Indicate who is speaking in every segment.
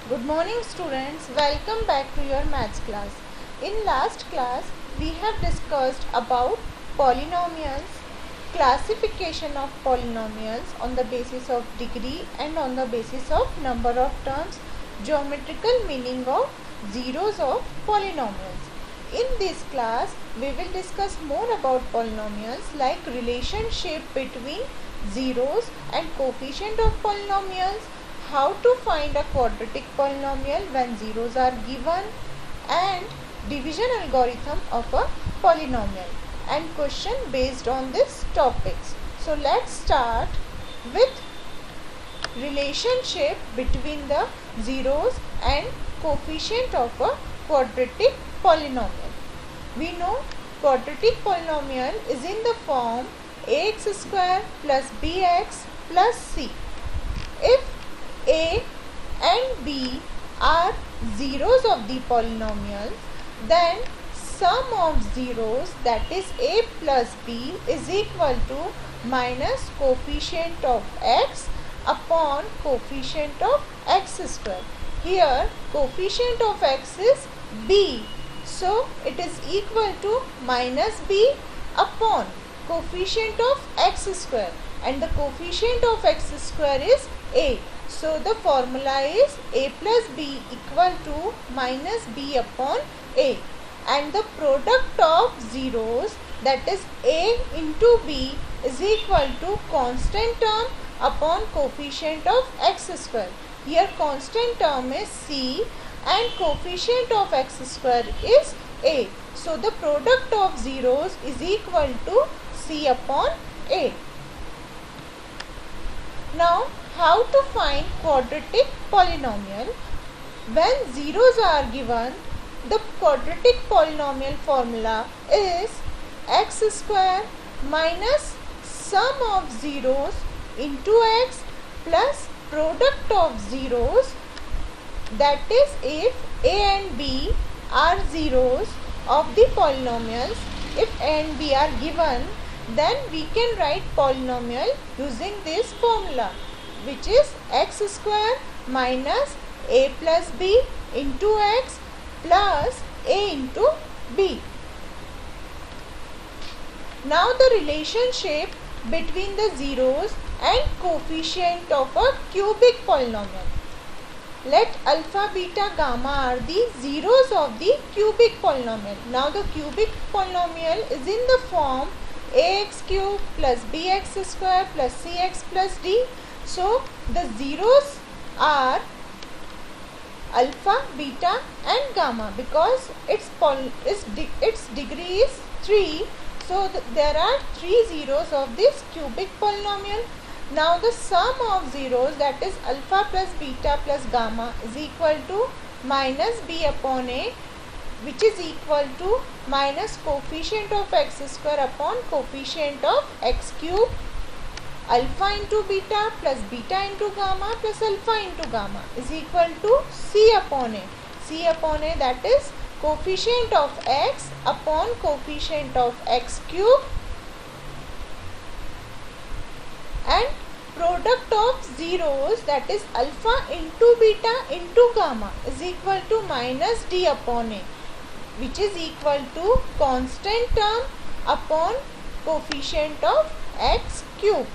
Speaker 1: Good morning students, welcome back to your maths class. In last class, we have discussed about polynomials, classification of polynomials on the basis of degree and on the basis of number of terms, geometrical meaning of zeros of polynomials. In this class, we will discuss more about polynomials like relationship between zeros and coefficient of polynomials, how to find a quadratic polynomial when zeros are given, and division algorithm of a polynomial and question based on these topics. So let's start with relationship between the zeros and coefficient of a quadratic polynomial. We know quadratic polynomial is in the form ax square plus bx plus c. If a and b are zeros of the polynomial, then sum of zeros, that is a plus b, is equal to minus coefficient of x upon coefficient of x square. Here coefficient of x is b, so it is equal to minus b upon coefficient of x square, and the coefficient of x square is a. So the formula is a plus b equal to minus b upon a, and the product of zeros, that is a into b, is equal to constant term upon coefficient of x square. Here constant term is c and coefficient of x square is a. So the product of zeros is equal to c upon a. Now how to find quadratic polynomial? When zeros are given, the quadratic polynomial formula is x square minus sum of zeros into x plus product of zeros, that is if a and b are zeros of the polynomials. If a and b are given, then we can write polynomial using this formula, which is x square minus a plus b into x plus a into b. Now the relationship between the zeros and coefficient of a cubic polynomial. Let alpha, beta, gamma are the zeros of the cubic polynomial. Now the cubic polynomial is in the form ax cube plus bx square plus cx plus d. So the zeros are alpha, beta and gamma because its degree is 3. So there are 3 zeros of this cubic polynomial. Now the sum of zeros, that is alpha plus beta plus gamma, is equal to minus b upon a, which is equal to minus coefficient of x square upon coefficient of x cube. Alpha into beta plus beta into gamma plus alpha into gamma is equal to c upon a. C upon a, that is coefficient of x upon coefficient of x cube, and product of zeros, that is alpha into beta into gamma, is equal to minus d upon a, which is equal to constant term upon coefficient of x cube.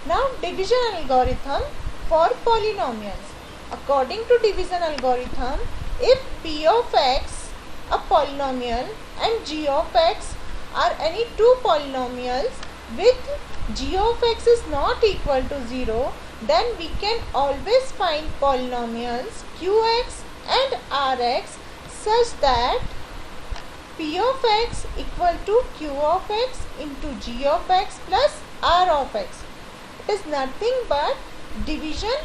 Speaker 1: Now division algorithm for polynomials. According to division algorithm, if p of x, a polynomial, and g of x are any two polynomials with g of x is not equal to 0, then we can always find polynomials qx and rx such that p of x equal to q of x into g of x plus r of x. It is nothing but division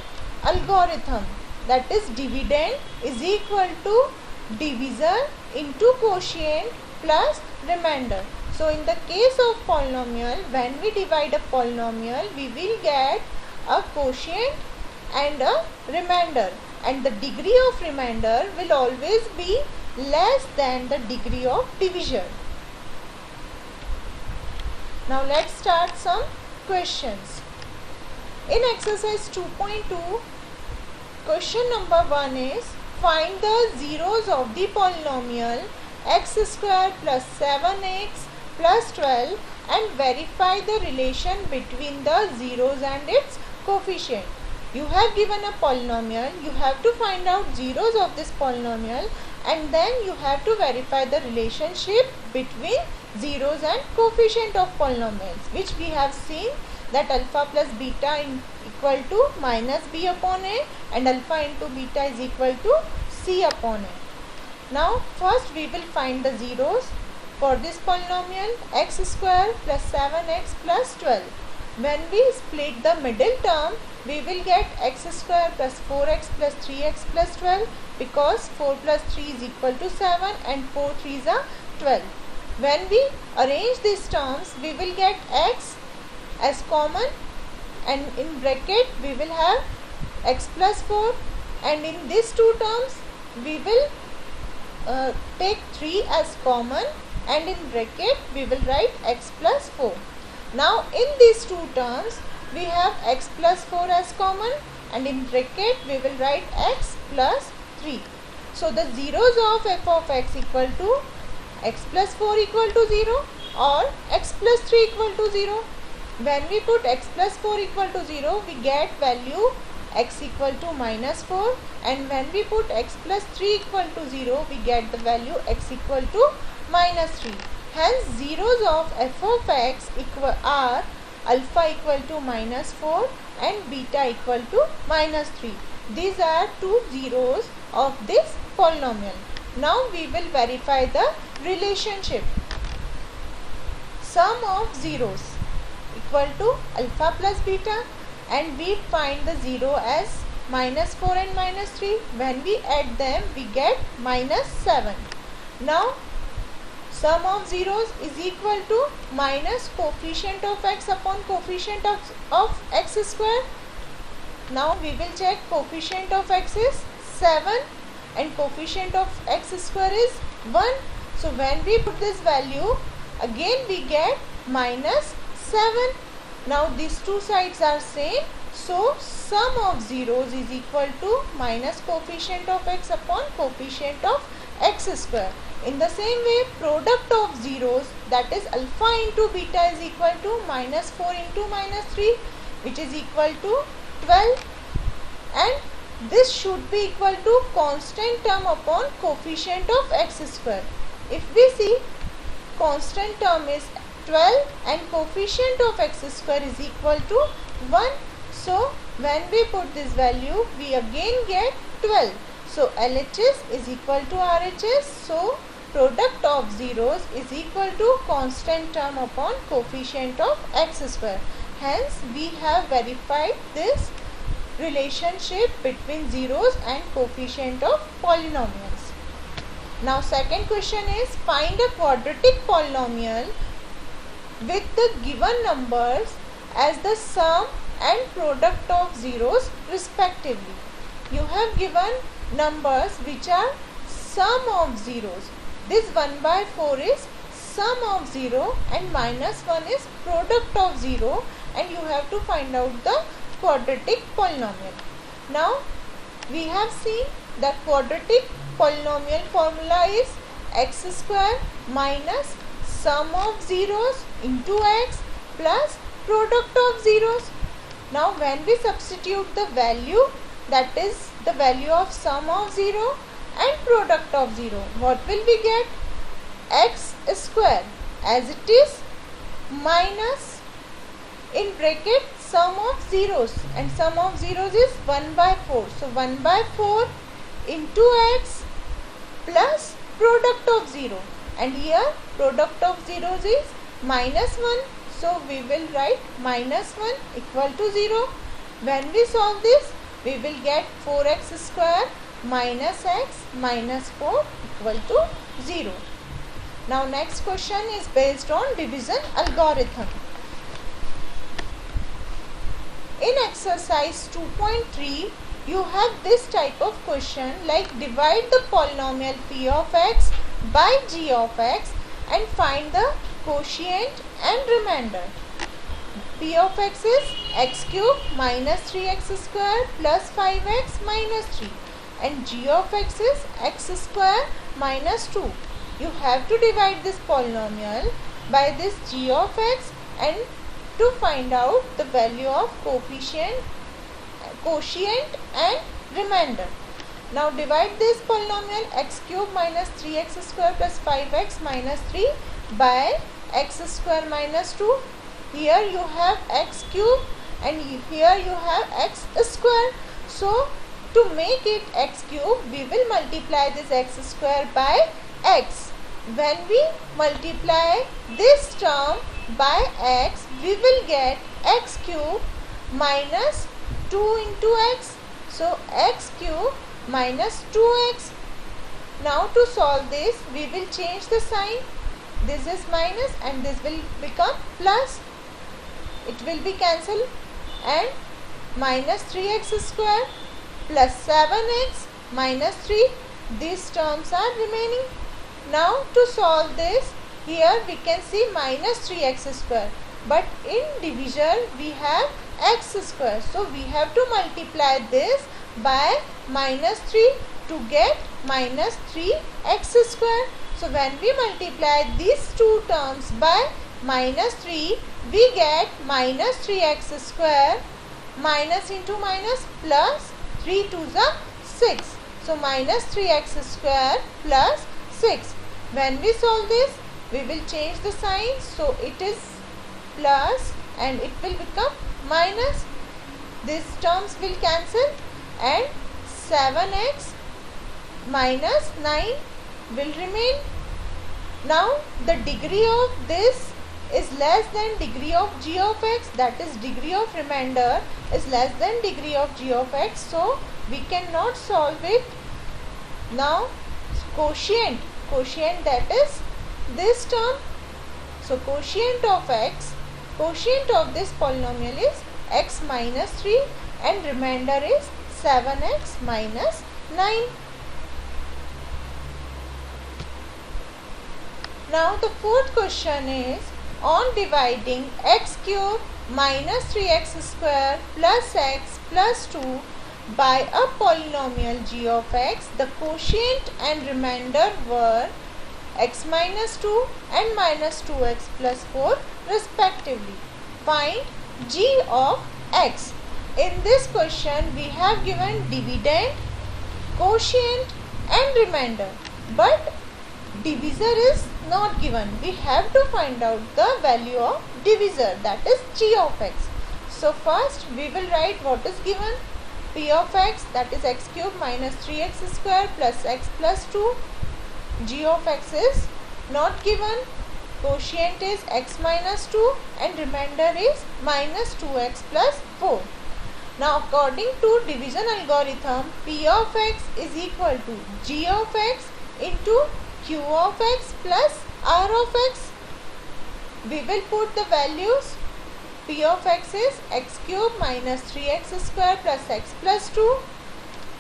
Speaker 1: algorithm, that is dividend is equal to divisor into quotient plus remainder. So in the case of polynomial, when we divide a polynomial, we will get a quotient and a remainder, and the degree of remainder will always be less than the degree of divisor. Now let's start some questions. In exercise 2.2, question number 1 is find the zeros of the polynomial x square plus 7x plus 12 and verify the relation between the zeros and its coefficient. You have given a polynomial, you have to find out zeros of this polynomial and then you have to verify the relationship between zeros and coefficient of polynomials, which we have seen that alpha plus beta equal to minus b upon a and alpha into beta is equal to c upon a. Now first we will find the zeros for this polynomial x square plus 7x plus 12. When we split the middle term, we will get x square plus 4x plus 3x plus 12 because 4 plus 3 is equal to 7 and 4 3s are 12. When we arrange these terms, we will get x as common and in bracket we will have x plus 4 and in these two terms we will take 3 as common and in bracket we will write x plus 4. Now in these two terms we have x plus 4 as common and in bracket we will write x plus 3. So the zeros of f of x equal to x plus 4 equal to 0 or x plus 3 equal to 0. When we put x plus 4 equal to 0, we get value x equal to minus 4 and when we put x plus 3 equal to 0, we get the value x equal to minus 3. Hence zeros of f of x are alpha equal to minus 4 and beta equal to minus 3. These are two zeros of this polynomial. Now we will verify the relationship. Sum of zeros equal to alpha plus beta and we find the 0 as minus 4 and minus 3. When we add them, we get minus 7. Now sum of zeros is equal to minus coefficient of x upon coefficient of x square. Now we will check coefficient of x is 7 and coefficient of x square is 1. So when we put this value, again we get minus 7. Now these two sides are same. So sum of zeros is equal to minus coefficient of x upon coefficient of x square. In the same way, product of zeros, that is alpha into beta, is equal to minus 4 into minus 3, which is equal to 12, and this should be equal to constant term upon coefficient of x square. If we see, constant term is 12 and coefficient of x square is equal to 1. So when we put this value, we again get 12. So LHS is equal to RHS. So product of zeros is equal to constant term upon coefficient of x square. Hence we have verified this relationship between zeros and coefficient of polynomials. Now second question is find a quadratic polynomial with the given numbers as the sum and product of zeros respectively. You have given numbers which are sum of zeros. This 1 by 4 is sum of 0 and minus 1 is product of 0 and you have to find out the quadratic polynomial. Now we have seen the quadratic polynomial formula is x square minus sum of zeros into x plus product of zeros. Now when we substitute the value, that is the value of sum of 0 and product of 0, what will we get? X square as it is minus in bracket sum of zeros, and sum of zeros is 1 by 4. So 1 by 4 into x plus product of 0, and here product of zeros is minus 1. So we will write minus 1 equal to 0. When we solve this, we will get 4x square minus x minus 4 equal to 0. Now next question is based on division algorithm. In exercise 2.3, you have this type of question like divide the polynomial p of x by g of x and find the quotient and remainder. P of x is x cube minus 3x square plus 5x minus 3, and g of x is x square minus 2. You have to divide this polynomial by this g of x and to find out the value of quotient and remainder. Now divide this polynomial x cube minus 3x square plus 5x minus 3 by x square minus 2. Here you have x cube and here you have x square. So to make it x cube, we will multiply this x square by x. When we multiply this term by x, we will get x cube minus 2 into x. So x cube minus 2x. Now to solve this, we will change the sign. This is minus and this will become plus. It will be cancelled, and minus 3x square plus 7x minus 3. These terms are remaining. Now to solve this, here we can see minus 3x square, but in divisor we have x square. So we have to multiply this by minus 3 to get minus 3x square. So when we multiply these two terms by minus 3, we get minus 3x square, minus into minus plus 3 to the 6. So minus 3x square plus 6. When we solve this, we will change the sign. So it is plus and it will become minus. These terms will cancel and 7x minus 9 will remain. Now the degree of this is less than degree of g of x, that is degree of remainder is less than degree of g of x. So we cannot solve it. Now quotient that is this term. So quotient of x, quotient of this polynomial is x minus 3 and remainder is 7x minus 9. Now the fourth question is, on dividing x cube minus 3x square plus x plus 2 by a polynomial g of x, the quotient and remainder were x minus 2 and minus 2x plus 4 respectively. Find g of x. In this question we have given dividend, quotient and remainder, but divisor is not given. We have to find out the value of divisor, that is g of x. So first we will write what is given. P of x, that is x cube minus 3x square plus x plus 2. G of x is not given. Quotient is x minus 2 and remainder is minus 2x plus 4. Now according to division algorithm, P of x is equal to g of x into q of x plus r of x. We will put the values. P of x is x cube minus 3x square plus x plus 2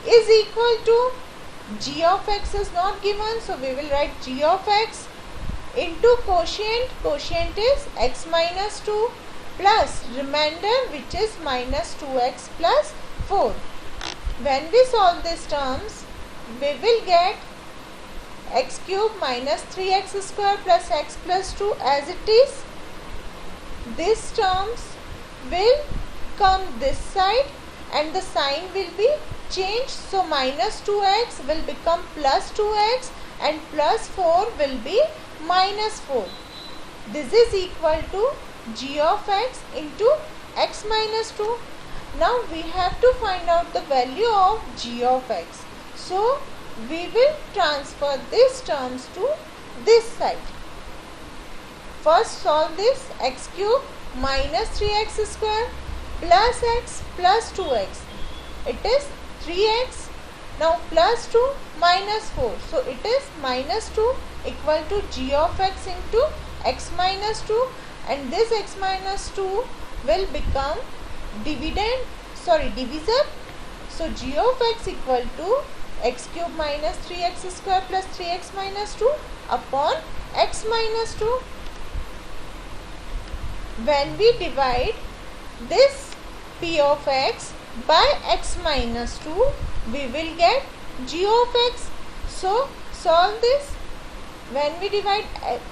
Speaker 1: is equal to g of x is not given, so we will write g of x into quotient. Quotient is x minus 2 plus remainder, which is minus 2x plus 4. When we solve these terms, we will get x cube minus 3x square plus x plus 2 as it is. These terms will come this side and the sign will be changed. So minus 2x will become plus 2x and plus 4 will be minus 4. This is equal to g of x into x minus 2. Now we have to find out the value of g of x. So we will transfer these terms to this side. First solve this. X cube minus 3x square plus x plus 2x. It is 3x. Now plus 2 minus 4. So it is minus 2 equal to g of x into x minus 2, and this x minus 2 will become divisor. So g of x equal to x cube minus 3x square plus 3x minus 2 upon x minus 2. when we divide this p of x by x minus 2, we will get g of x. So solve this. When we divide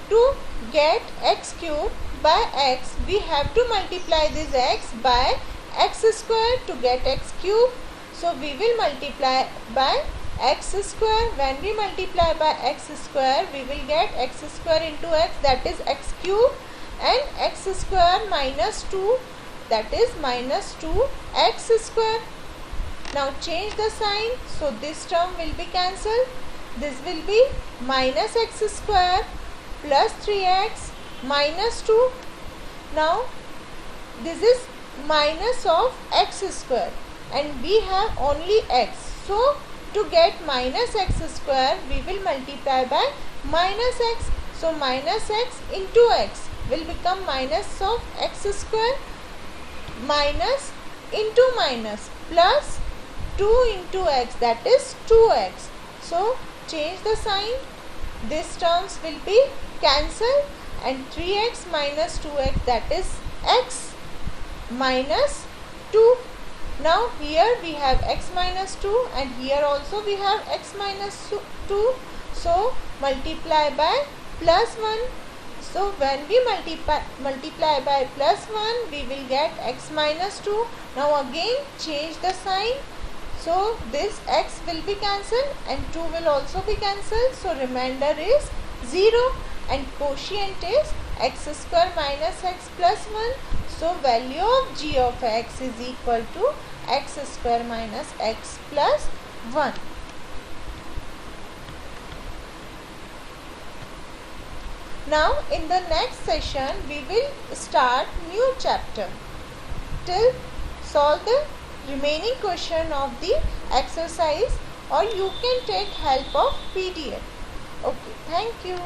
Speaker 1: to get x cube by x, we have to multiply this x by x square to get x cube. So we will multiply by x square. When we multiply by x square, we will get x square into x, that is x cube, and x square minus 2, that is minus 2x square. Now change the sign, so this term will be cancelled. This will be minus x square plus 3x minus 2. Now this is minus of x square and we have only x. So to get minus x square, we will multiply by minus x. So minus x into x will become minus of x square minus into minus plus 2 into x, that is 2x. So change the sign, these terms will be cancelled and 3x minus 2x, that is x minus 2. Now here we have x minus 2 and here also we have x minus 2. So multiply by plus 1. So when we multiply by plus 1, we will get x minus 2. Now again change the sign. So this x will be cancelled and 2 will also be cancelled. So remainder is 0 and quotient is x square minus x plus 1. So value of g of x is equal to x square minus x plus 1. Now in the next session we will start new chapter. Till solve the remaining question of the exercise, or you can take help of PDF. Okay, thank you.